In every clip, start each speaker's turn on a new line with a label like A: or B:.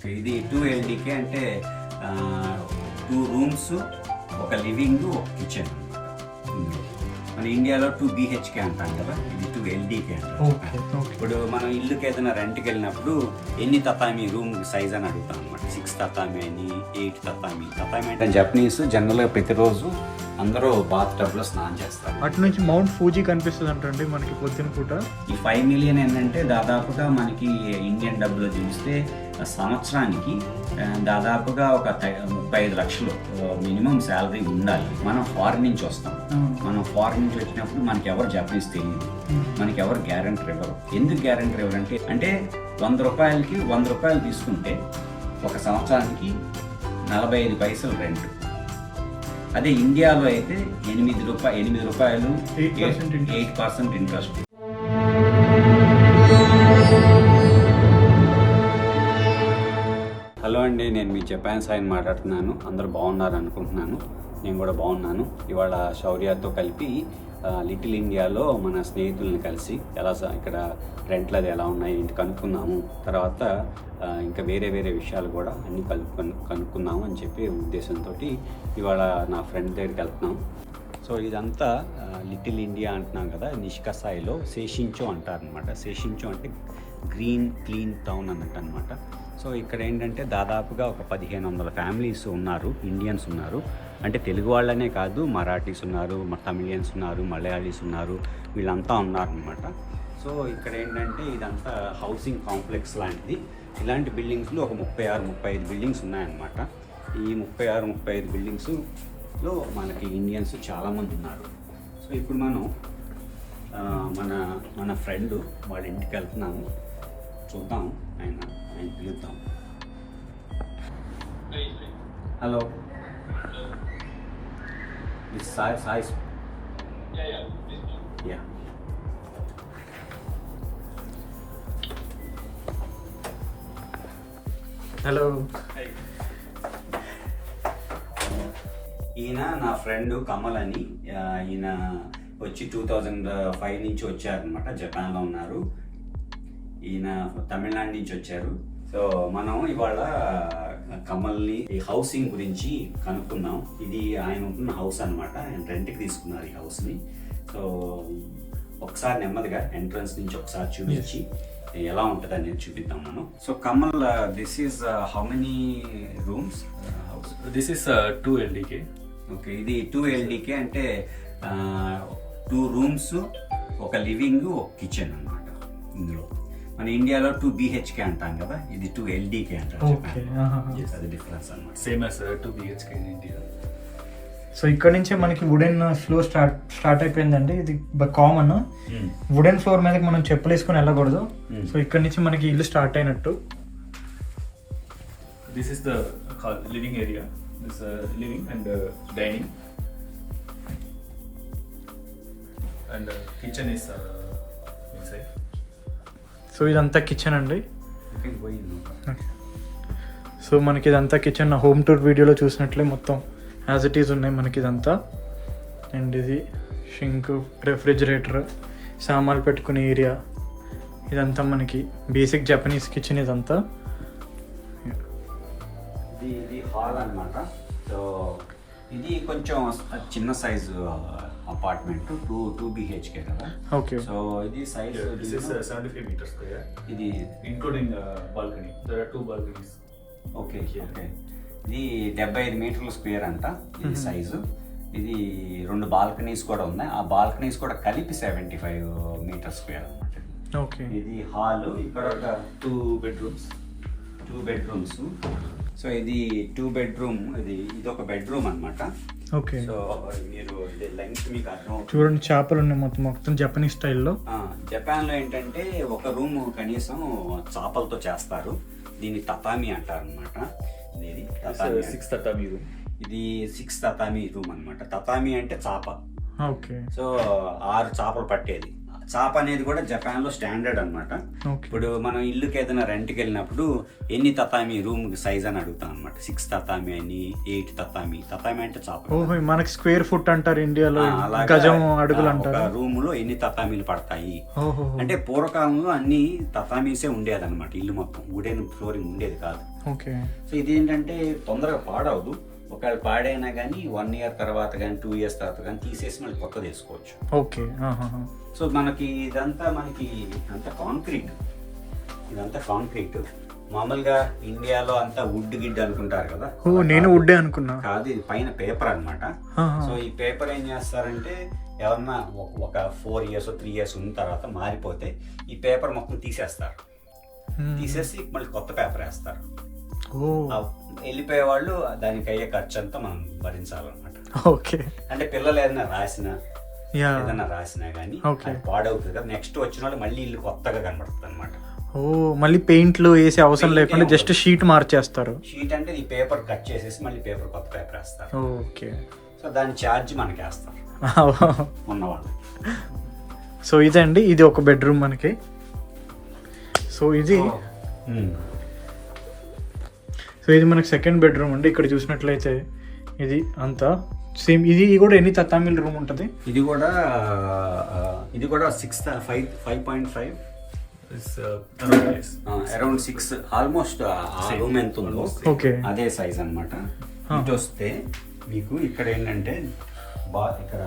A: ఇది 2 LDK అంటే 2 rooms, ఒక లివింగ్, ఒక కిచెన్. మన ఇండియాలో 2 BHK అంటాం కదా, ఇది 2 LDK అంటాం. ఇప్పుడు మనం ఇల్లుకి ఏదైనా రెంట్కి వెళ్ళినప్పుడు ఎన్ని తతామి రూమ్ సైజ్ అని అడుగుతాం అనమాట. 6 తతామి అని, 8 తతామి. తతామి అంటే జపనీస్ జనరల్గా ప్రతిరోజు అందరూ బాత్ టబ్లో స్నానం చేస్తారు.
B: అటు నుంచి మౌంట్ ఫూజీ కనిపిస్తుంది అంటండి మనకి పొద్దున పూట.
A: ఈ 5 మిలియన్ ఏంటంటే దాదాపుగా మనకి ఇండియన్ డబ్బులో చూస్తే సంవత్సరానికి దాదాపుగా ఒక 35 లక్షలు మినిమం శాలరీ ఉండాలి. మనం ఫారిన్ నుంచి వస్తాం. మనం ఫారిన్ నుంచి వచ్చినప్పుడు మనకి ఎవరు జపనీస్ తెలియదు, మనకి ఎవరు గ్యారెంటీ ఇవ్వరు. ఎందుకు గ్యారెంటీ ఇవ్వరు అంటే 100 రూపాయలకి 100 రూపాయలు తీసుకుంటే ఒక సంవత్సరానికి 45 పైసలు రెంట్. అదే ఇండియాలో అయితే 8 రూపాయలు 8% ఇంట్రెస్ట్. హలో అండి, నేను మీ జపాన్ సాయిని మాట్లాడుతున్నాను. అందరూ బాగున్నారు అనుకుంటున్నాను. నేను కూడా బాగున్నాను. ఇవాళ శౌర్యతో కలిపి లిటిల్ ఇండియాలో మన స్నేహితుల్ని కలిసి ఎలా ఇక్కడ రెంట్లు అది ఎలా ఉన్నాయి ఏంటి కనుక్కున్నాము. తర్వాత ఇంకా వేరే విషయాలు కూడా అన్నీ కనుక్కుందాము అని చెప్పి ఉద్దేశంతో ఇవాళ నా ఫ్రెండ్ దగ్గరికి వెళ్తున్నాం. సో ఇదంతా లిటిల్ ఇండియా అంటున్నాం కదా, నిష్కసాయిలో సేషించో అంటారనమాట. సేషించో అంటే గ్రీన్ క్లీన్ టౌన్ అన్నట్టు అనమాట. సో ఇక్కడ ఏంటంటే దాదాపుగా ఒక 1500 ఫ్యామిలీస్ ఉన్నారు, ఇండియన్స్ ఉన్నారు. అంటే తెలుగు వాళ్ళనే కాదు, మరాఠీస్ ఉన్నారు, తమిళియన్స్ ఉన్నారు, మలయాళీస్ ఉన్నారు, వీళ్ళంతా ఉన్నారనమాట. సో ఇక్కడ ఏంటంటే ఇదంతా హౌసింగ్ కాంప్లెక్స్ లాంటిది. ఇలాంటి బిల్డింగ్స్లో ఒక 36-35 బిల్డింగ్స్ ఉన్నాయన్నమాట. ఈ 36-35 బిల్డింగ్స్లో మనకి ఇండియన్స్ చాలామంది ఉన్నారు. సో ఇప్పుడు మనం మన ఫ్రెండ్ వాళ్ళ ఇంటికి వెళ్తున్నాము. చూద్దాం, ఆయన పిలుద్దాం. Hello, this Sai. Yeah,
B: hello.
A: ఈయన నా ఫ్రెండ్ కమల్ అని. ఈయన వచ్చి 2005 నుంచి వచ్చారనమాట. జపాన్లో ఉన్నారు. ఈయన తమిళనాడు నుంచి వచ్చారు. సో మనం ఇవాళ కమల్ని ఈ హౌసింగ్ గురించి కనుక్కున్నాం. ఇది ఆయన ఉంటున్న హౌస్ అనమాట. ఆయన రెంట్కి తీసుకున్నారు ఈ హౌస్ని. సో ఒకసారి నెమ్మదిగా ఎంట్రన్స్ నుంచి ఒకసారి చూపించి ఎలా ఉంటుంది అనేది చూపిద్దాం మనం. So Kamal, this is how many rooms house?
C: This is 2 LDK.
A: Okay, ఇది 2 LDK అంటే 2 రూమ్స్, ఒక లివింగ్, ఒక కిచెన్ అనమాట. ఇందులో మన ఇండియాలో 2 BHK అంటాం కదా, ఇది 2 LDK అంటారు. అది డిఫరెన్స్ అనమాట.
C: Same as 2 BHK in India.
B: So ఇక్కడ నుంచే మనకి వుడెన్ ఫ్లోర్ స్టార్ట్ అయిపోయిందండి. ఇది కామన్. వుడెన్ ఫ్లోర్ మీదకి మనం చెప్పులు వేసుకొని వెళ్ళకూడదు. సో ఇక్కడ నుంచి మనకి ఇల్లు స్టార్ట్ అయినట్టు.
C: This is the living area. This living and dining and kitchen is inside.
B: So ఇదంతా కిచెన్ అండి. సో మనకి ఇదంతా కిచెన్ హోమ్ టూర్ వీడియోలో చూసినట్లే మొత్తం యాజ్ ఇట్ ఈజ్ ఉన్నాయి మనకి ఇదంతా. అండ్ ఇది షింక్, రెఫ్రిజిరేటర్, సామాన్లు పెట్టుకునే ఏరియా. ఇదంతా మనకి బేసిక్ జపనీస్ కిచెన్ ఇదంతా.
A: ఇది హాల్ అనమాట. సో ఇది కొంచెం చిన్న సైజు అపార్ట్మెంట్, 2 BHK కదా.
B: ఓకే.
A: సో ఇది size
C: this is 75 meters square.
A: ఇది
C: including balcony. There are 2 balconies.
A: Okay. ఇది 75 మీటర్ల స్క్వేర్ అంట ఇది సైజు. ఇది 2 బాల్కనీస్ కూడా ఉన్నాయి. ఆ బాల్కనీస్ కూడా కలిపి 75 మీటర్ స్క్వేర్ అనమాట.
B: ఓకే.
A: ఇది హాల్. ఇక్కడ ఒక
C: 2 bedrooms.
A: 2 బెడ్రూమ్స్. సో ఇది 2 బెడ్రూమ్. ఇది ఒక బెడ్రూమ్ అనమాట.
B: ఓకే.
A: సో మీరు ఇది లెంగ్త్ మీకు అర్థం
B: చూడండి, చేపలు ఉన్నాయి మొత్తం జపనీస్ స్టైల్లో.
A: జపాన్లో ఏంటంటే ఒక రూమ్ కనీసం చాపలతో చేస్తారు. దీన్ని తతామి అంటారు అనమాట. ఇది
C: 6 tatami room.
A: ఇది 6 తతామి రూమ్ అనమాట. తతామి అంటే చాప.
B: ఓకే.
A: సో 6 చాపలు పట్టేది. చాప అనేది కూడా జపాన్లో స్టాండర్డ్ అనమాట.
B: ఓకే.
A: ఇప్పుడు మనం ఇల్లుకి ఏదైనా రెంట్కి వెళ్ళినప్పుడు ఎన్ని తతామి రూమ్ సైజ్ అని అడుగుతాం అనమాట. 6 తతామి అని, 8 తతామి. తతామి అంటే చాప.
B: ఓహో, మనకి స్క్వేర్ ఫుట్ అంటారు ఇండియాలో,
A: అలాగా
B: గజం అడుగులు అంటారు.
A: ఒక రూమ్ లో ఎన్ని తతామీలు పడతాయి
B: ఓహో.
A: అంటే పూర్వకాలంలో అన్ని తతామీసే ఉండేది అనమాట. ఇల్లు మొత్తం వుడెన్ ఫ్లోరింగ్ ఉండేది కాదు.
B: ఓకే.
A: సో ఇది ఏంటంటే తొందరగా పాడవదు. ఒకవేళ పాడైనా కానీ 1 year తర్వాత కానీ 2 years తర్వాత కానీ తీసేసి మళ్ళీ కొత్తది వేసుకోవచ్చు.
B: ఓకే.
A: సో మనకి ఇదంతా అంతా కాంక్రీట్. ఇదంతా కాంక్రీట్. మామూలుగా ఇండియాలో అంతా వుడ్ గిడ్ అనుకుంటారు కదా.
B: ఓ, నేను వుడ్డే అనుకున్నా.
A: కాదు, ఇది పైన పేపర్ అన్నమాట. సో ఈ పేపర్ ఏం చేస్తారంటే ఎవరన్నా ఒక 4 years 3 years ఉన్న తర్వాత మారిపోతే ఈ పేపర్ మొత్తం తీసేస్తారు. తీసేసి మళ్ళీ కొత్త పేపర్ వేస్తారు. వెళ్ళిపోయే వాళ్ళు దానికి అయ్యే ఖర్చు అంతా మనం భరించాలన్నమాట.
B: ఓకే.
A: అంటే పిల్లలు ఏదైనా రాసినా కానీ పాడవుతుంది కదా, నెక్స్ట్ వచ్చిన వాళ్ళు మళ్ళీ ఇల్లు కొత్తగా కనబడుతుంది అనమాట.
B: ఓ, మళ్ళీ పెయింట్లు వేసే అవసరం లేకుండా జస్ట్ షీట్ మార్చేస్తారు.
A: షీట్ అంటే ఈ పేపర్ కట్ చేసేసి మళ్ళీ కొత్త పేపర్ వేస్తారు.
B: ఓకే.
A: సో దాని ఛార్జ్ మనకి వేస్తారు ఉన్నవాళ్ళు.
B: సో ఇదండి, ఇది ఒక బెడ్రూమ్ మనకి. సో ఇది మనకి సెకండ్ బెడ్రూమ్ అండి. ఇక్కడ చూసినట్లయితే ఇది అంతా సేమ్. ఇది కూడా ఎన్ని తతామీల రూమ్ ఉంటుంది? ఇది కూడా 5.5 అరౌండ్ 6 ఆల్మోస్ట్ ఆ రూమ్ ఎంత ఉందో అదే సైజ్ అనమాట. ఇటు వస్తే మీకు ఇక్కడ ఏంటంటే ఇక్కడ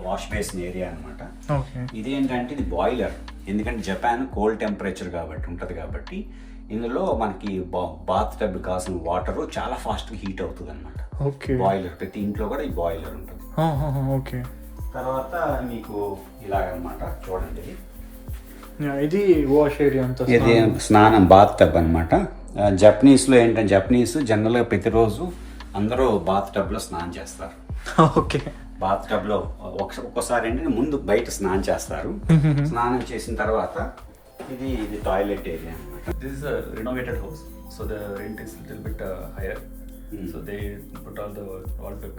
B: వాష్ బేసిన్ ఏరియా అనమాట. ఇది ఏంటంటే ఇది బాయిలర్. ఎందుకంటే జపాన్ కోల్డ్ టెంపరేచర్ ఉంటుంది కాబట్టి ఇందులో మనకి బాత్ టబ్ కావాల్సిన వాటర్ చాలా ఫాస్ట్ గా హీట్ అవుతుంది అనమాట. బాయిలర్ ప్రతి ఇంట్లో కూడా ఈ బాయిలర్ ఉంటుంది. ఓకే.
A: తర్వాత మీకు ఇలాగనమాట చూడండి,
B: ఇది వాష్ ఏరియా అంతా.
A: ఇది స్నానం బాత్ టబ్ అనమాట. జపనీస్లో ఏంటంటే జపనీస్ జనరల్గా ప్రతిరోజు అందరూ బాత్ టబ్లో స్నానం చేస్తారు.
B: ఓకే.
A: బాత్ టబ్లో ఒక్కసారి ఏంటంటే ముందు బయట స్నానం చేస్తారు. స్నానం చేసిన తర్వాత ఇది టాయిలెట్ ఏరియా అనమాట.
C: This is a renovated house, so the rent is little bit higher. So they put all the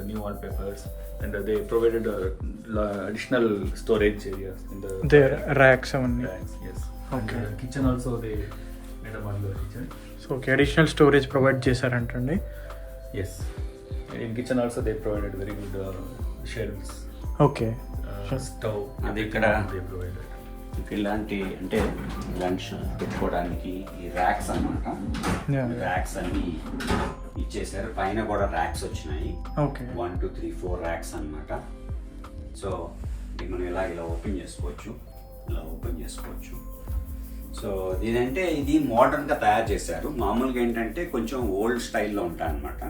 C: new wallpapers, and they provided additional storage areas in the
B: racks.
C: Yes. Okay. And the kitchen also they made a modular kitchen.
B: So okay, additional storage provide చేశారంటండి.
C: Yes. And in kitchen also they provided very good shelves.
B: Okay.
C: Stove.
A: అది ఇక్కడ
C: they provided.
A: ఇలాంటి అంటే lunch పెట్టుకోవడానికి ఈ racks అనమాట. Racks అన్ని ఇచ్చేసారు. పైన కూడా ర్యాక్స్ వచ్చినాయి. 1 2 3 4 ర్యాక్స్ అనమాట. సో మనం ఇలా ఓపెన్ చేసుకోవచ్చు. సో ఇదంటే ఇది మోడర్న్గా తయారు చేశారు. మామూలుగా ఏంటంటే కొంచెం ఓల్డ్ స్టైల్లో ఉంటాయి అనమాట.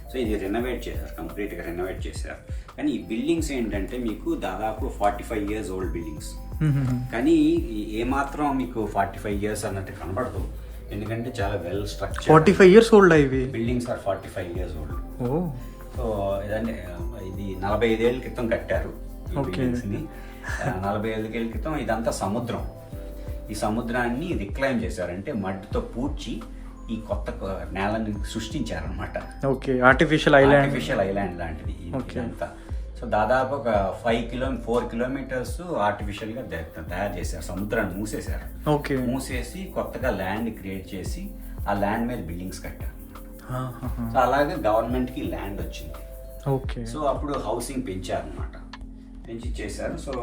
A: సో ఇది రెనోవేట్ చేశారు, కంప్లీట్గా రెనోవేట్ చేశారు. కానీ ఈ బిల్డింగ్స్ ఏంటంటే మీకు దాదాపు 45 years ఓల్డ్ బిల్డింగ్స్. కానీ ఏమాత్రం మీకు 45 years అన్నట్టు కనబడదు. ఎందుకంటే చాలా వెల్ స్ట్రక్చర్.
B: 45 years ఓల్డ్ ఇవి
A: buildings are 45 years old. So ఇదంటే ఇది 45 ఏళ్ళ క్రితం కట్టారు ఈ బిల్డింగ్స్ని. 45 ఏళ్ళ క్రితం ఇదంతా సముద్రం. ఈ సముద్రాన్ని రిక్లైమ్ చేశారంటే మట్టితో పూడ్చి ఈ కొత్త నేలని సృష్టించారనమాట.
B: ఆర్టిఫిషియల్
A: ఐలాండ్ లాంటిది ఇదంతా. సో దాదాపు ఒక 4 kilometers ఆర్టిఫిషియల్గా తయారు చేశారు. సముద్రాన్ని మూసేశారు. మూసేసి కొత్తగా ల్యాండ్ క్రియేట్ చేసి ఆ ల్యాండ్ మీద బిల్డింగ్స్ కట్టారు. సో అలాగే గవర్నమెంట్కి ల్యాండ్ వచ్చింది. సో అప్పుడు హౌసింగ్ పెంచారనమాట. పెంచి చేశారు. సో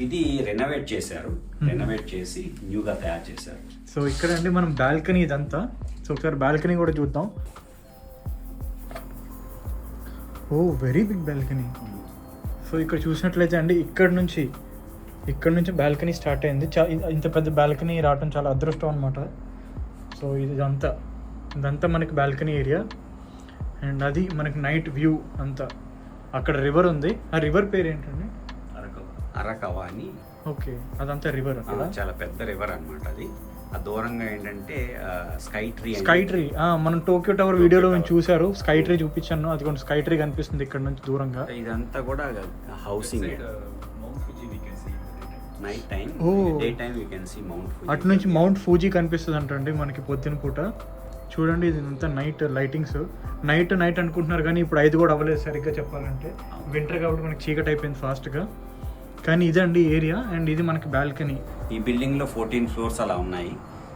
A: ఇది రెనోవేట్ చేశారు. రెనోవేట్ చేసి న్యూగా తయారు చేశారు.
B: సో ఇక్కడ అండి మనం బాల్కనీ ఇదంతా. సో ఒకసారి బాల్కనీ కూడా చూద్దాం. ఓ, వెరీ బిగ్ బాల్కనీ. సో ఇక్కడ చూసినట్లయితే అండి ఇక్కడ నుంచి బాల్కనీ స్టార్ట్ అయింది. ఇంత పెద్ద బాల్కనీ రావడం చాలా అదృష్టం అనమాట. సో ఇదంతా మనకి బాల్కనీ ఏరియా. అండ్ అది మనకి నైట్ వ్యూ అంతా. అక్కడ రివర్ ఉంది. ఆ రివర్ పేరు ఏంటండి?
A: అరకవా అని.
B: ఓకే, అదంతా రివర్.
A: చాలా పెద్ద రివర్ అనమాట అది. ఆ దూరంగా ఏంటంటే స్కై ట్రీ.
B: మనం టోక్యో టవర్ వీడియోలో చూసారు. స్కై ట్రీ చూపించాను. అది కొంచెం స్కై ట్రీ కనిపిస్తుంది ఇక్కడ నుంచి దూరంగా.
A: ఇదంతా కూడా housing. Night time, day time you can see mount Fuji.
B: అటు నుంచి మౌంట్ ఫూజీ కనిపిస్తుంది అంటండి మనకి పొద్దున పూట. చూడండి, ఇది అంతా నైట్ లైటింగ్స్. నైట్ అనుకుంటున్నారు కానీ ఇప్పుడు 5 కూడా అవ్వలేదు సరిగ్గా చెప్పాలంటే. వింటర్ కాబట్టి మనకి చీకటి అయిపోయింది ఫాస్ట్గా. కానీ ఇదండి ఏరియా, అండ్ ఇది మనకి బాల్కనీ.
A: ఈ బిల్డింగ్లో 14 ఫ్లోర్స్ అలా ఉన్నాయి.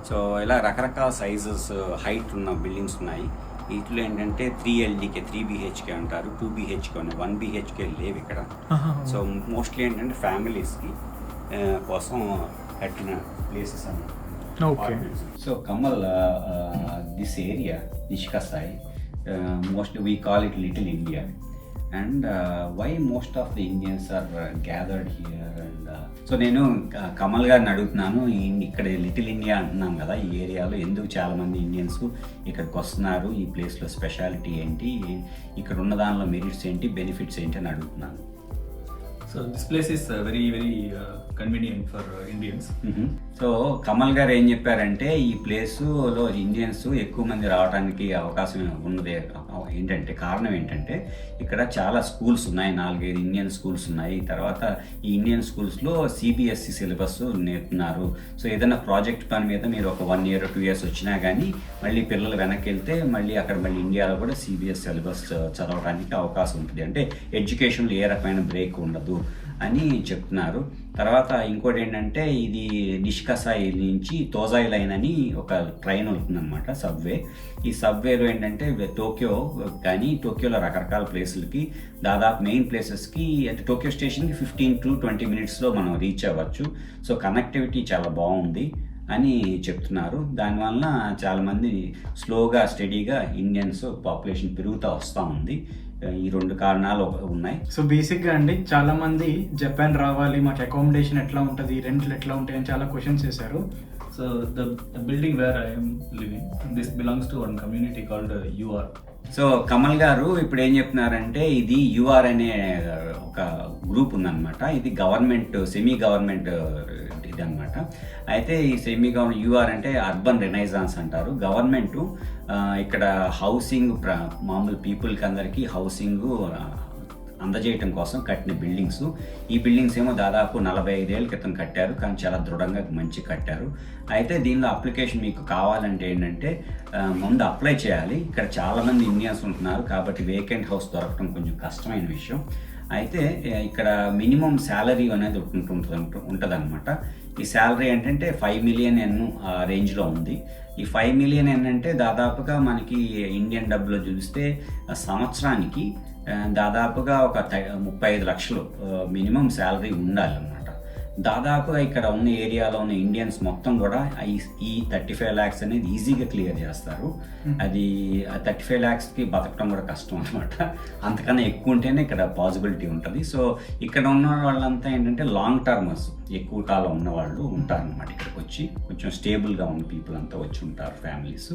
A: సో ఇలా రకరకాల సైజెస్ హైట్ ఉన్న బిల్డింగ్స్ ఉన్నాయి. వీటిలో ఏంటంటే 3 LDK 3 BHK అంటారు, 2 BHK ఉన్నాయి, 1 BHK లేవు ఇక్కడ. సో మోస్ట్లీ ఏంటంటే ఫ్యామిలీస్కి కోసం కట్టిన ప్లేసెస్ అన్నమాట.
B: Okay.
A: So Kamal, this area నిష్కాసాయి, mostly we call it little India. And why most of the Indians are gathered here? And so నేను కమల్ గారిని అడుగుతున్నాను, ఇక్కడ లిటిల్ ఇండియా అంటున్నాం కదా, ఈ ఏరియాలో ఎందుకు చాలామంది ఇండియన్స్ ఇక్కడికి వస్తున్నారు, ఈ ప్లేస్లో స్పెషాలిటీ ఏంటి, ఇక్కడ ఉన్న దానిలో మెరిట్స్ ఏంటి, బెనిఫిట్స్ ఏంటి అని అడుగుతున్నాను.
C: So this place is very convenient for Indians.
A: So Kamal గారు ఏం చెప్పారంటే ఈ ప్లేస్లో ఇండియన్స్ ఎక్కువ మంది రావడానికి అవకాశం ఉన్నది ఏంటంటే, కారణం ఏంటంటే ఇక్కడ చాలా స్కూల్స్ ఉన్నాయి, 4-5 ఇండియన్ స్కూల్స్ ఉన్నాయి. తర్వాత ఈ ఇండియన్ స్కూల్స్లో CBSE సిలబస్ నేర్పుతున్నారు. సో ఏదైనా ప్రాజెక్ట్ పని మీద మీరు ఒక 1 year 2 years వచ్చినా కానీ మళ్ళీ పిల్లలు వెనక్కి వెళ్తే మళ్ళీ అక్కడ మళ్ళీ ఇండియాలో కూడా CBSE సిలబస్ చదవడానికి అవకాశం ఉంటుంది. అంటే ఎడ్యుకేషన్లో ఏ రకమైన బ్రేక్ ఉండదు అని చెప్తున్నారు. తర్వాత ఇంకోటి ఏంటంటే ఇది నిష్కాసాయి నుంచి తోజాయి లైన్ అని ఒక ట్రైన్ వెళ్తుందన్నమాట, సబ్వే. ఈ సబ్వేలో ఏంటంటే టోక్యో, కానీ టోక్యోలో రకరకాల ప్లేసులకి, దాదాపు మెయిన్ ప్లేసెస్కి అంటే టోక్యో స్టేషన్కి 15 to 20 minutesలో మనం రీచ్ అవ్వచ్చు. సో కనెక్టివిటీ చాలా బాగుంది అని చెప్తున్నారు. దానివల్ల చాలామంది స్లోగా స్టడీగా ఇండియన్స్ పాపులేషన్ పెరుగుతూ వస్తూ ఉంది. ఈ 2 కారణాలు ఉన్నాయి.
B: సో బేసిక్గా అండి చాలా మంది జపాన్ రావాలి, మాకు అకామిడేషన్ ఎట్లా ఉంటుంది, రెంట్లు ఎట్లా ఉంటాయి అని చాలా క్వశ్చన్స్ చేశారు.
C: So the building where I am living, this belongs to one community called UR.
A: So Kamal గారు ఇప్పుడు ఏం చెప్తున్నారంటే ఇది UR అనే ఒక గ్రూప్ ఉందన్నమాట. ఇది గవర్నమెంట్, సెమీ గవర్నమెంట్ ఇది అనమాట. అయితే ఈ సెమీ గవర్నమెంట్ UR అంటే అర్బన్ రెనైజాన్స్ అంటారు. గవర్నమెంట్ ఇక్కడ హౌసింగ్, మామూలు పీపుల్కి అందరికీ హౌసింగ్ అందజేయటం కోసం కట్టిన బిల్డింగ్స్. ఈ బిల్డింగ్స్ ఏమో దాదాపు 45 ఏళ్ళ క్రితం కట్టారు, కానీ చాలా దృఢంగా మంచి కట్టారు. అయితే దీనిలో అప్లికేషన్ మీకు కావాలంటే ఏంటంటే ముందు అప్లై చేయాలి. ఇక్కడ చాలామంది ఇండియన్స్ ఉంటున్నారు కాబట్టి వేకెంట్ హౌస్ దొరకడం కొంచెం కష్టమైన విషయం. అయితే ఇక్కడ మినిమం శాలరీ అనేది ఉంటుంది అనమాట. ఈ శాలరీ ఏంటంటే 5 million ఆ రేంజ్లో ఉంది. ఈ 5 million ఏంటంటే దాదాపుగా మనకి ఇండియన్ డబ్బులో చూస్తే సంవత్సరానికి దాదాపుగా ఒక 35 లక్షలు మినిమం శాలరీ ఉండాలన్నమాట. దాదాపుగా ఇక్కడ ఉన్న ఏరియాలో ఉన్న ఇండియన్స్ మొత్తం కూడా ఈ 35 lakhs అనేది ఈజీగా క్లియర్ చేస్తారు. అది 35 lakhsకి బతకడం కూడా కష్టం అనమాట. అంతకన్నా ఎక్కువ ఉంటేనే ఇక్కడ పాసిబిలిటీ ఉంటుంది. సో ఇక్కడ ఉన్న వాళ్ళంతా ఏంటంటే లాంగ్ టర్మర్స్, ఎక్కువ కాలం ఉన్న వాళ్ళు ఉంటారనమాట. ఇక్కడికి వచ్చి కొంచెం స్టేబుల్గా ఉన్న పీపుల్ అంతా వచ్చి ఉంటారు, ఫ్యామిలీస్.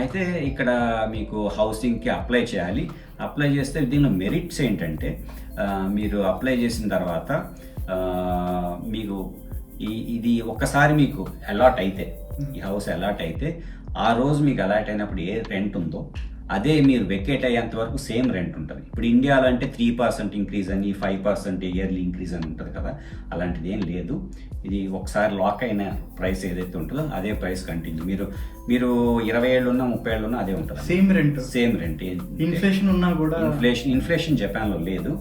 A: అయితే ఇక్కడ మీకు హౌసింగ్కి అప్లై చేయాలి. అప్లై చేస్తే దీనిలో మెరిట్స్ ఏంటంటే మీరు అప్లై చేసిన తర్వాత మీకు ఇది ఒక్కసారి మీకు అలాట్ అయితే, ఈ హౌస్ అలాట్ అయితే ఆ రోజు మీకు అలాట్ అయినప్పుడు ఏ రెంట్ ఉందో అదే మీరు వెకేట్ అయ్యేంత వరకు సేమ్ రెంట్ ఉంటుంది. ఇప్పుడు ఇండియాలో అంటే 3% ఇంక్రీజ్ అని, 5% ఇయర్లీ ఇంక్రీజ్ అని ఉంటుంది కదా, అలాంటిది ఏం లేదు. ఇది ఒకసారి లాక్ అయిన ప్రైస్ ఏదైతే ఉంటుందో అదే ప్రైస్ కంటిన్యూ. మీరు 20 ఏళ్ళు ఉన్నా 30 ఏళ్ళు ఉన్నా అదే ఉంటుంది, సేమ్ రెంట్.
B: ఇన్ఫ్లేషన్ ఉన్నా కూడా
A: ఇన్ఫ్లేషన్ జపాన్లో లేదు.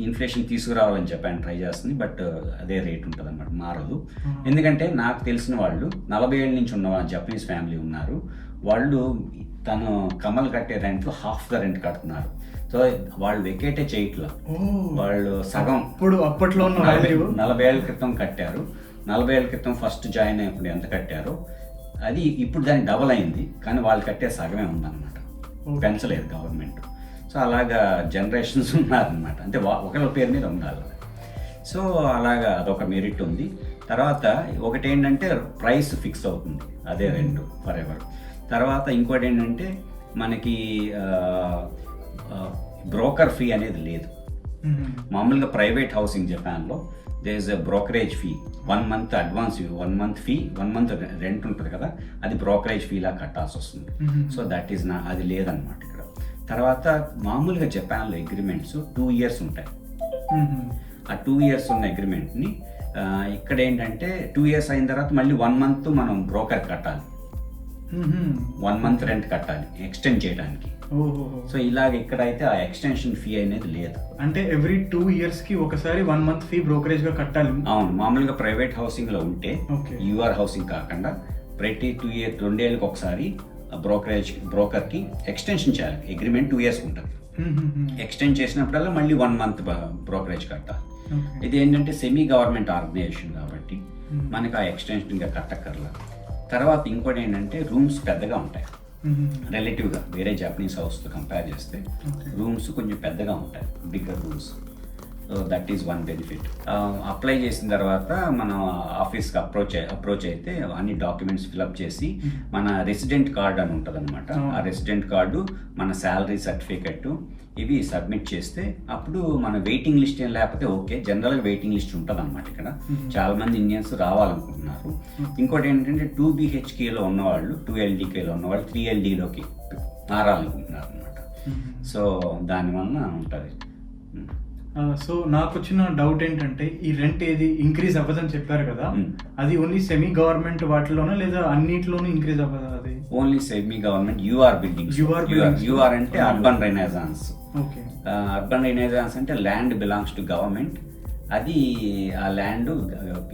A: ఇన్ఫ్లేషన్ తీసుకురావాలని జపాన్ ట్రై చేస్తుంది, బట్ అదే రేట్ ఉంటుంది అన్నమాట, మారదు. ఎందుకంటే నాకు తెలిసిన వాళ్ళు 40 ఏళ్ళ నుంచి ఉన్న జపనీస్ ఫ్యామిలీ ఉన్నారు. వాళ్ళు తను కమల్ కట్టే రెంట్లో హాఫ్ ద రెంట్ కడుతున్నారు. సో వాళ్ళు వెకేటే చేయట్లా, వాళ్ళు సగం
B: అప్పట్లో
A: 40 ఏళ్ళ క్రితం కట్టారు. 40 ఏళ్ళ క్రితం ఫస్ట్ జాయిన్ అయినప్పుడు ఎంత కట్టారు అది ఇప్పుడు దానికి డబల్ అయింది, కానీ వాళ్ళు కట్టే సగమే ఉందన్నమాట, పెంచలేదు గవర్నమెంట్. సో అలాగా జనరేషన్స్ ఉన్నారనమాట, అంటే ఒకళ్ళ పేరు మీద ఉండాలి. సో అలాగా అదొక మెరిట్ ఉంది. తర్వాత ఒకటి ఏంటంటే ప్రైస్ ఫిక్స్ అవుతుంది, అదే రెంట్ ఫర్ ఎవర్. తర్వాత ఇంకోటి ఏంటంటే మనకి బ్రోకర్ ఫీ అనేది లేదు. మామూలుగా ప్రైవేట్ హౌసింగ్ జపాన్లో there is a brokerage fee, 1 month advance, 1 month fee, 1 month rent ఉంటుంది కదా, అది బ్రోకరేజ్ ఫీలా కట్టాల్సి వస్తుంది. సో దట్ ఈస్ అది లేదనమాట ఇక్కడ. తర్వాత మామూలుగా జపాన్లో అగ్రిమెంట్స్ 2 years ఉంటాయి. ఆ 2 years ఉన్న 1 month రెంట్ కట్టాలి ఎక్స్టెండ్ చేయడానికి.
B: ఓహో.
A: సో ఇలాగ ఇక్కడైతే ఆ ఎక్స్టెన్షన్ ఫీ అనేది లేదు.
B: అంటే ఎవ్రీ 2 years కి ఒకసారి 1 month ఫీ బ్రోకరేజ్ గా కట్టాలి.
A: అవును, మామూలుగా ప్రైవేట్ హౌసింగ్ లో ఉంటే
B: Okay.
A: యూఆర్ హౌసింగ్ కాకుండా ప్రతి 2 ఏళ్ళకి ఒకసారి బ్రోకర్ కి ఎక్స్టెన్షన్ చేయాలి. అగ్రిమెంట్ 2 years ఉంటుంది. ఎక్స్టెండ్ చేసినప్పుడల్లా మళ్ళీ 1 month బ్రోకరేజ్ కట్టాలి.
B: Okay.
A: ఇది ఏంటంటే సెమీ గవర్నమెంట్ ఆర్గనైజేషన్ కాబట్టి మనకు ఆ ఎక్స్టెన్షన్గా కట్టక్కర్లా. తర్వాత ఇంకోటి ఏంటంటే రూమ్స్ పెద్దగా ఉంటాయి రిలేటివ్గా, వేరే జాపనీస్ హౌస్తో కంపేర్ చేస్తే రూమ్స్ కొంచెం పెద్దగా ఉంటాయి, bigger rooms. So that is one benefit. Apply చేసిన తర్వాత మనం ఆఫీస్కి అప్రోచ్ అయితే అన్ని డాక్యుమెంట్స్ ఫిలప్ చేసి మన రెసిడెంట్ కార్డ్ అని ఉంటుంది అనమాట. ఆ రెసిడెంట్ కార్డు, మన శాలరీ సర్టిఫికెట్ ఇవి సబ్మిట్ చేస్తే అప్పుడు మన వెయిటింగ్ లిస్ట్ ఏం లేకపోతే ఓకే. జనరల్గా వెయిటింగ్ లిస్ట్ ఉంటుంది అనమాట. ఇక్కడ చాలా మంది ఇండియన్స్ రావాలనుకుంటున్నారు. ఇంకోటి ఏంటంటే 2 BHKలో ఉన్నవాళ్ళు, 2 LDKలో ఉన్నవాళ్ళు 3 LDలోకి మారాలనుకుంటున్నారు అనమాట. సో దానివల్ల ఉంటుంది.
B: సో నాకు వచ్చిన డౌట్ ఏంటంటే ఈ రెంట్ ఏది ఇంక్రీజ్ అవ్వదని చెప్పారు కదా, అది ఓన్లీ సెమీ గవర్నమెంట్ వాటిలోనే లేదా అన్నిటిలోనూ ఇంక్రీజ్ అవ్వదా? అది
A: only semi government UR buildings. UR అంటే urban renaissance.
B: Okay.
A: Urban renaissance అంటే ల్యాండ్ బిలాంగ్స్ టు గవర్నమెంట్. అది ఆ ల్యాండ్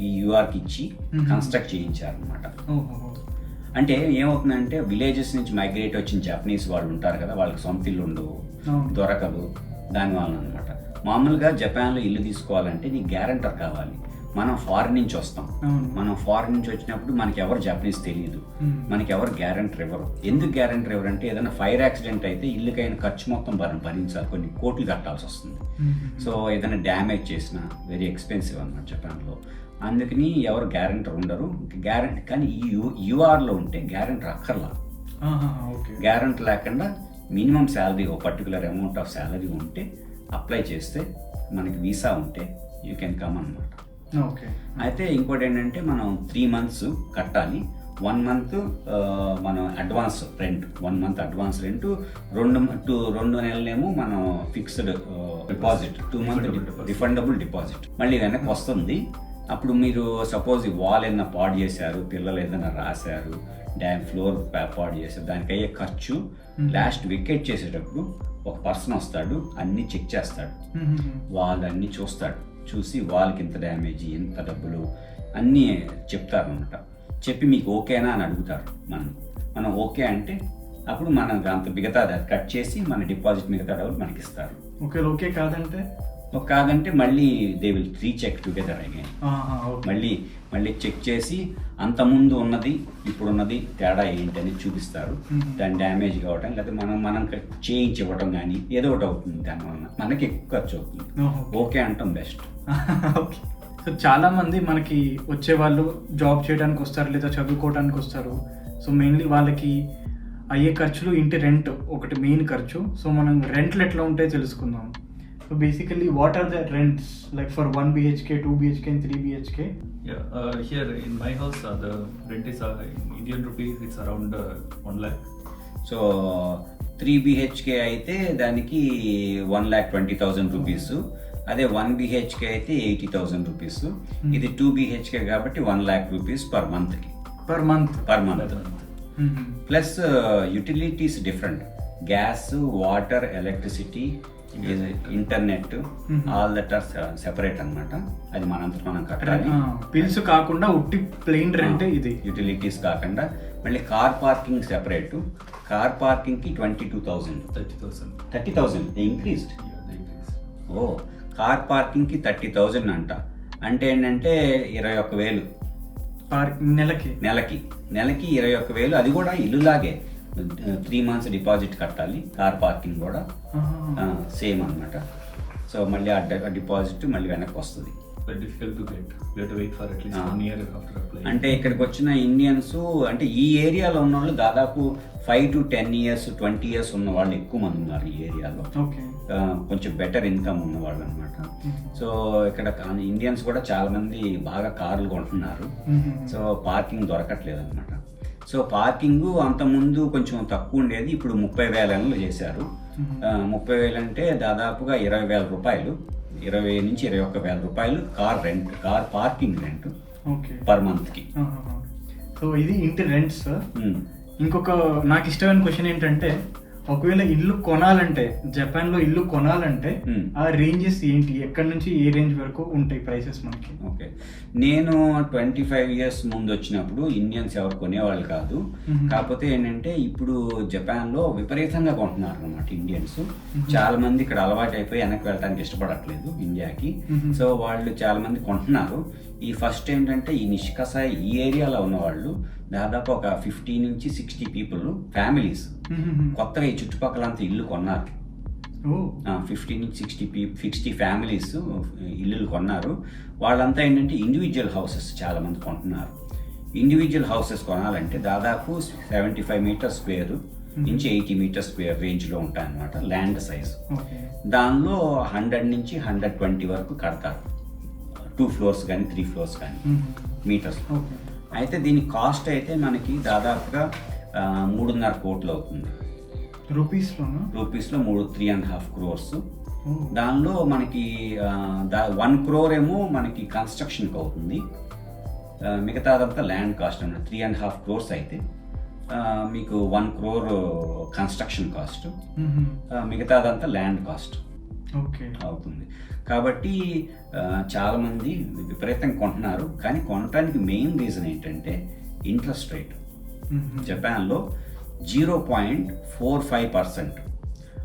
A: ఈ యూఆర్కి ఇచ్చి కన్స్ట్రక్ట్ చేయించారు అనమాట. అంటే ఏమవుతుందంటే విలేజెస్ నుంచి మైగ్రేట్ వచ్చిన జాపనీస్ వాళ్ళు ఉంటారు కదా, వాళ్ళకి సొంత ఇల్లు ఉండవు, దొరకదు. దానివల్ల అనమాట. మామూలుగా జపాన్లో ఇల్లు తీసుకోవాలంటే నీకు గ్యారంటర్ కావాలి. మనం ఫారిన్ నుంచి వస్తాం. మనం ఫారిన్ నుంచి వచ్చినప్పుడు మనకి ఎవరు జాపనీస్ తెలియదు, మనకి ఎవరు గ్యారంటర్ ఇవ్వరు. ఎందుకు గ్యారంటర్ ఇవ్వరు అంటే ఏదైనా ఫైర్ యాక్సిడెంట్ అయితే ఇల్లుకైన ఖర్చు మొత్తం భరించాలి, కొన్ని కోట్లు కట్టాల్సి వస్తుంది. సో ఏదైనా డ్యామేజ్ చేసినా వెరీ ఎక్స్పెన్సివ్ అన్నమాట జపాన్లో. అందుకని ఎవరు గ్యారంటర్ ఉండరు. కానీ ఈ యూఆర్లో ఉంటే గ్యారంటర్ అక్కర్లా. గ్యారంటర్ లేకుండా మినిమం శాలరీ, ఒక పర్టికులర్ అమౌంట్ ఆఫ్ శాలరీ ఉంటే అప్లై చేస్తే మనకి వీసా ఉంటే యూ కెన్ కమ్ అనమాట.
B: ఓకే.
A: అయితే ఇంకోటి ఏంటంటే మనం 3 months కట్టాలి. 1 month మనం advance rent, 1 month advance rent, 2 నెలలేమో మనం fixed deposit, 2 month refundable deposit మళ్ళీ వెనక్కి వస్తుంది. అప్పుడు మీరు సపోజ్ ఈ వాల్ ఏదైనా పాడు చేశారు, పిల్లలు ఏదైనా రాశారు, ఫ్లోర్ పాడు చేశారు, దానికి అయ్యే ఖర్చు లాస్ట్ వికెట్ చేసేటప్పుడు ఒక పర్సన్ వస్తాడు, అన్నీ చెక్ చేస్తాడు, వాళ్ళు అన్నీ చూస్తాడు, చూసి వాళ్ళకి ఇంత డ్యామేజ్, ఎంత డబ్బులు అన్నీ చెప్తారు అనమాట. చెప్పి మీకు ఓకేనా అని అడుగుతారు. మనం ఓకే అంటే అప్పుడు మనం అంత మిగతా కట్ చేసి మన డిపాజిట్ మిగతా డబ్బులు మనకి ఇస్తారు.
B: ఓకే
A: కాదంటే మళ్ళీ they will recheck together again. మళ్ళీ చెక్ చేసి అంత ముందు ఉన్నది ఇప్పుడు ఉన్నది తేడా ఏంటి అని చూపిస్తారు. దాని డ్యామేజ్ కావటం లేదా మనం చేయించి ఇవ్వటం కానీ ఏదో ఒకటి అవుతుంది. దానివల్ల మనకి ఎక్కువ ఖర్చు అవుతుంది. ఓకే అంటాం బెస్ట్.
B: సో చాలా మంది మనకి వచ్చే వాళ్ళు జాబ్ చేయడానికి వస్తారు లేదా చదువుకోవడానికి వస్తారు. సో మెయిన్లీ వాళ్ళకి అయ్యే ఖర్చులు ఇంటి రెంట్ ఒకటి మెయిన్ ఖర్చు. సో మనం రెంట్లు ఎట్లా ఉంటాయో తెలుసుకుందాం. So basically, what are the rents like for 1 BHK, 2 BHK and 3 BHK?
C: Yeah, here in my house, the rent is in Indian rupees, it's around 1 lakh.
A: So 3 BHK అయితే దానికి 1,20,000 rupees. అదే 1 BHK అయితే 80,000 rupees. ఇది 2 BHK కాబట్టి 1 lakh rupees per మంత్కి.
B: Per month.
A: Plus utilities different, gas, water, electricity, internet, all that are separate అన్నమాట. అది మనంతా మనం కట్టాలి.
B: బిల్స్ కాకుండా ఉట్టి ప్లెయిన్ రెంట్ ఇది.
A: యూటిలిటీస్ కాకుండా మళ్ళీ car parking separate. Car parking కి 22,000. 30,000 ఇంక్రీస్డ్. ఓ, కార్ పార్కింగ్ కి 30,000 అంట. అంటే ఏంటంటే 21,000 నెలకి 21,000. అది కూడా ఇల్లులాగే 3 months డిపాజిట్ కట్టాలి. కార్ పార్కింగ్ కూడా సేమ్ అన్నమాట. సో మళ్ళీ ఆ డిపాజిట్ మళ్ళీ వెనక్కి వస్తుంది. అంటే ఇక్కడికి వచ్చిన ఇండియన్స్ అంటే ఈ ఏరియాలో ఉన్న వాళ్ళు దాదాపు 5 to 10 years 20 years ఉన్న వాళ్ళు ఎక్కువ మంది ఉన్నారు ఈ ఏరియాలో. కొంచెం బెటర్ ఇన్కమ్ ఉన్న వాళ్ళు అనమాట. సో ఇక్కడ ఇండియన్స్ కూడా చాలా మంది బాగా కార్లు కొంటున్నారు. సో పార్కింగ్ దొరకట్లేదు అనమాట. సో పార్కింగ్ అంతకుముందు కొంచెం తక్కువ ఉండేది, ఇప్పుడు 30,000 చేశారు. 30,000 అంటే దాదాపుగా 20,000 రూపాయలు, 20,000 నుంచి 21,000 రూపాయలు కార్ పార్కింగ్ రెంట్ పర్ మంత్కి.
B: సో ఇది ఇంటి రెంట్స్. ఇంకొక నాకు ఇష్టమైన క్వశ్చన్ ఏంటంటే, ఒకవేళ ఇల్లు కొనాలంటే, జపాన్లో ఇల్లు కొనాలంటే ఆ రేంజెస్ ఏంటి, ఎక్కడి నుంచి ఏ రేంజ్ వరకు ఉంటాయి ప్రైసెస్ మనకి?
A: ఓకే, నేను 25 years ముందు వచ్చినప్పుడు ఇండియన్స్ ఎవరు కొనేవాళ్ళు కాదు. కాకపోతే ఏంటంటే ఇప్పుడు జపాన్లో విపరీతంగా కొంటున్నారు అనమాట ఇండియన్స్. చాలా మంది ఇక్కడ అలవాటు అయిపోయి వెనక్కి వెళ్ళడానికి ఇష్టపడట్లేదు ఇండియాకి. సో వాళ్ళు చాలా మంది కొంటున్నారు. ఈ ఫస్ట్ ఏంటంటే ఈ నిష్కసాయి ఈ ఏరియాలో ఉన్నవాళ్ళు దాదాపు ఒక 50 నుంచి 60 పీపుల్ ఫ్యామిలీస్ కొత్తగా ఈ చుట్టుపక్కలంతా ఇల్లు కొన్నారు. 50 నుంచి 60 ఫ్యామిలీస్ ఇల్లులు కొన్నారు. వాళ్ళంతా ఏంటంటే ఇండివిజువల్ హౌసెస్ చాలా మంది కొంటున్నారు. ఇండివిజువల్ హౌసెస్ కొనాలంటే దాదాపు 75 మీటర్ స్క్వేర్ నుంచి 80 మీటర్ స్క్వేర్ రేంజ్లో ఉంటాయి అన్నమాట ల్యాండ్ సైజ్. దానిలో 100 నుంచి 120 వరకు కడతారు, 2 floors కానీ 3 floors కానీ మీటర్స్. అయితే దీని కాస్ట్ అయితే మనకి దాదాపుగా 3.5 కోట్లు అవుతుంది రూపీస్లో 3.5 crores. దానిలో మనకి 1 crore ఏమో మనకి కన్స్ట్రక్షన్కి అవుతుంది, మిగతాదంతా ల్యాండ్ కాస్ట్ అన్నమాట. 3.5 crores అయితే మీకు 1 crore కన్స్ట్రక్షన్ కాస్ట్, మిగతాదంతా ల్యాండ్ కాస్ట్ అవుతుంది. కాబట్టి చాలామంది విపరీతంగా కొంటున్నారు. కానీ కొనడానికి మెయిన్ రీజన్ ఏంటంటే ఇంట్రెస్ట్ రేట్. జపాన్లో 0.45%,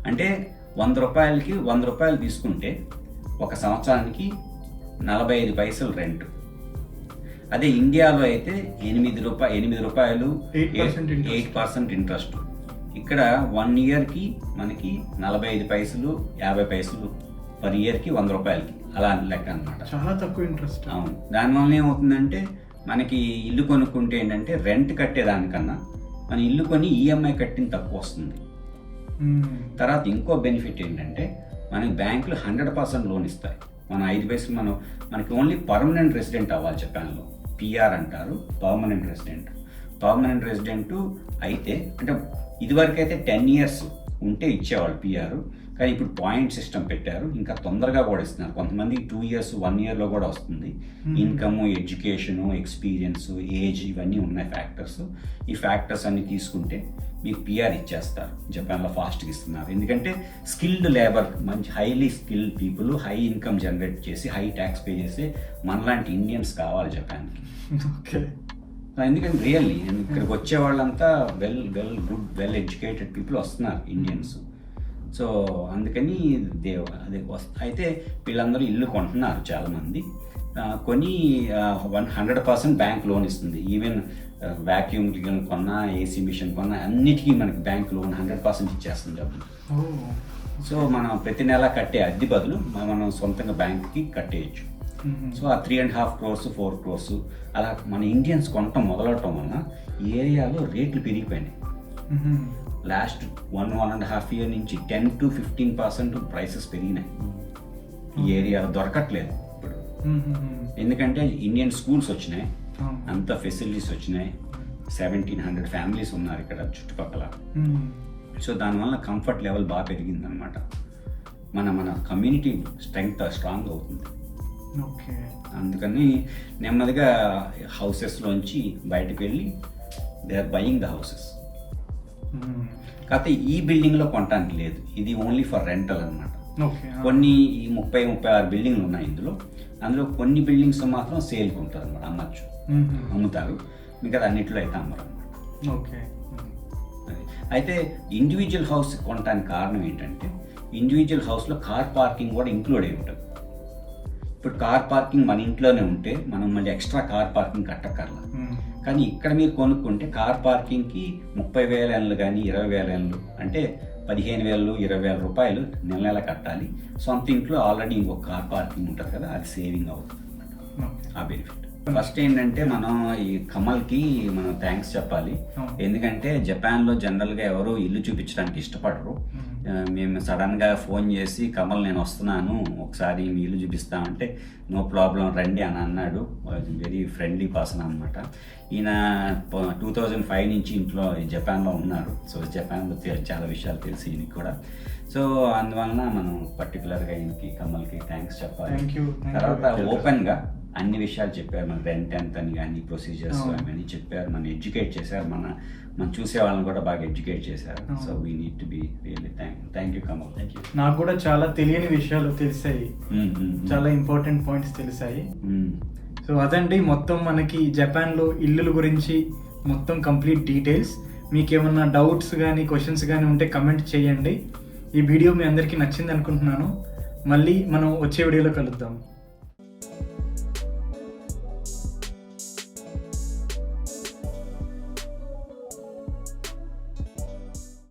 A: అంటే 100 రూపాయలకి 100 రూపాయలు తీసుకుంటే ఒక సంవత్సరానికి 45 పైసలు రెంట్. అదే ఇండియాలో అయితే 8 రూపాయలు 8% ఇంట్రెస్ట్. ఇక్కడ 1 yearకి మనకి 45 పైసలు 50 పైసలు పర్ ఇయర్కి 100 రూపాయలకి అలా లెక్క అనమాట.
B: చాలా తక్కువ ఇంట్రెస్ట్.
A: అవును, దానివల్ల ఏమవుతుందంటే మనకి ఇల్లు కొనుక్కుంటే ఏంటంటే రెంట్ కట్టేదానికన్నా మన ఇల్లు కొని ఈఎంఐ కట్టిన తక్కువ వస్తుంది. తర్వాత ఇంకో బెనిఫిట్ ఏంటంటే మనకి బ్యాంకులు 100% లోన్ ఇస్తాయి. మనం 5 పైసలు మనకి ఓన్లీ పర్మనెంట్ రెసిడెంట్ అవ్వాలి జపాన్లో. పిఆర్ అంటారు, పర్మనెంట్ రెసిడెంట్ అయితే అంటే ఇదివరకైతే 10 years ఉంటే ఇచ్చేవాళ్ళు పిఆర్. కానీ ఇప్పుడు పాయింట్ సిస్టమ్ పెట్టారు, ఇంకా తొందరగా కూడా ఇస్తున్నారు. కొంతమంది 2 years 1 yearలో కూడా వస్తుంది. ఇన్కమ్, ఎడ్యుకేషను, ఎక్స్పీరియన్స్, ఏజ్ ఇవన్నీ ఉన్నాయి ఫ్యాక్టర్స్. ఈ ఫ్యాక్టర్స్ అన్ని తీసుకుంటే మీకు పిఆర్ ఇచ్చేస్తారు. జపాన్లో ఫాస్ట్గా ఇస్తున్నారు, ఎందుకంటే స్కిల్డ్ లేబర్, మంచి highly skilled people, high income generate చేసి హై ట్యాక్స్ పే చేసి మనలాంటి ఇండియన్స్ కావాలి జపాన్కి. ఎందుకంటే రియల్లీ ఇక్కడికి వచ్చే వాళ్ళంతా వెల్ ఎడ్యుకేటెడ్ పీపుల్ వస్తున్నారు ఇండియన్స్. సో అందుకని అదే అయితే వీళ్ళందరూ ఇల్లు కొంటున్నారు చాలామంది. కొని 100% బ్యాంక్ లోన్ ఇస్తుంది. ఈవెన్ వ్యాక్యూమ్ క్లీనర్ కొన్నా, ఏసీ మిషన్ కొన్నా అన్నిటికీ మనకి బ్యాంక్ లోన్ 100% ఇచ్చేస్తుంది డబ్బులు. సో మనం ప్రతి నెల కట్టే అద్దె బదులు మనం సొంతంగా బ్యాంక్కి కట్టేయచ్చు. సో ఆ 3.5 crores 4 crores అలా మన ఇండియన్స్ కొనటం మొదలవటం వలన ఈ ఏరియాలో రేట్లు పెరిగిపోయినాయి. లాస్ట్ 1.5 year నుంచి 10 to 15% ప్రైసెస్ పెరిగినాయి. ఈ ఏరియాలో దొరకట్లేదు ఇప్పుడు, ఎందుకంటే ఇండియన్ స్కూల్స్ వచ్చినాయి, అంత ఫెసిలిటీస్ వచ్చినాయి. 1700 ఫ్యామిలీస్ ఉన్నారు ఇక్కడ చుట్టుపక్కల. సో దానివల్ల కంఫర్ట్ లెవెల్ బాగా పెరిగింది అనమాట. మన కమ్యూనిటీ స్ట్రాంగ్ అవుతుంది. అందుకని నెమ్మదిగా హౌసెస్లోంచి బయటకు వెళ్ళి they are buying the houses. కాకపోతే ఈ బిల్డింగ్లో కొనడానికి లేదు, ఇది ఓన్లీ ఫర్ రెంటల్ అనమాట. కొన్ని 30-36 బిల్డింగ్లు ఉన్నాయి ఇందులో. అందులో కొన్ని బిల్డింగ్స్ మాత్రం సేల్కి ఉంటారు అనమాట, అమ్ముతారు. మిగతా అన్నింటిలో అయితే అమ్మరు అనమాట. అయితే ఇండివిజువల్ హౌస్ కొనడానికి కారణం ఏంటంటే ఇండివిజువల్ హౌస్లో కార్ పార్కింగ్ కూడా ఇంక్లూడ్ అయి ఉంటుంది. ఇప్పుడు కార్ పార్కింగ్ మన ఇంట్లోనే ఉంటే మనం మళ్ళీ ఎక్స్ట్రా కార్ పార్కింగ్ కట్టక్కర్లా. కానీ ఇక్కడ మీరు కొనుక్కుంటే కార్ పార్కింగ్కి 30,000 ఎన్లు కానీ 20,000 ఎన్లు అంటే 15,000 20,000 రూపాయలు నెల కట్టాలి. సొంత ఇంట్లో ఆల్రెడీ ఇంకొక కార్ పార్కింగ్ ఉంటుంది కదా, అది సేవింగ్ అవుతుంది ఆ బెనిఫిట్. ఫస్ట్ ఏంటంటే మనం ఈ కమల్కి మనం థ్యాంక్స్ చెప్పాలి. ఎందుకంటే జపాన్లో జనరల్గా ఎవరు ఇల్లు చూపించడానికి ఇష్టపడరు. మేము సడన్గా ఫోన్ చేసి కమల్ నేను వస్తున్నాను ఒకసారి మీ ఇల్లు చూపిస్తామంటే నో ప్రాబ్లం రండి అని అన్నాడు. వెరీ ఫ్రెండ్లీ పర్సన్ అనమాట. ఈయన 2005 నుంచి ఇంట్లో జపాన్లో ఉన్నారు. సో జపాన్లో చాలా విషయాలు తెలిసి ఈయనకి కూడా. సో అందువలన మనం పర్టికులర్గా ఈయనకి కమల్కి థ్యాంక్స్ చెప్పాలి. తర్వాత ఓపెన్గా అన్ని విషయాలు చెప్పారు. మన రెంట్ ఎంత అని కానీ ప్రొసీజర్స్ అవన్నీ చెప్పారు, మన ఎడ్యుకేట్ చేశారు, మనం చూసే వాళ్ళని కూడా బాగా ఎడ్యుకేట్ చేశారు. So we need to be really thank you Kamal.
C: Thank you.
B: నాకు కూడా చాలా తెలియని విషయాలు తెలిసాయి, చాలా ఇంపార్టెంట్ పాయింట్స్ తెలిసాయి. సో అదండి మొత్తం మనకి జపాన్లో ఇల్లుల గురించి మొత్తం కంప్లీట్ డీటెయిల్స్. మీకు ఏమన్నా డౌట్స్ కానీ క్వశ్చన్స్ కానీ ఉంటే కమెంట్ చేయండి. ఈ వీడియో మీ అందరికీ నచ్చింది అనుకుంటున్నాను. మళ్ళీ మనం వచ్చే వీడియోలో కలుద్దాం.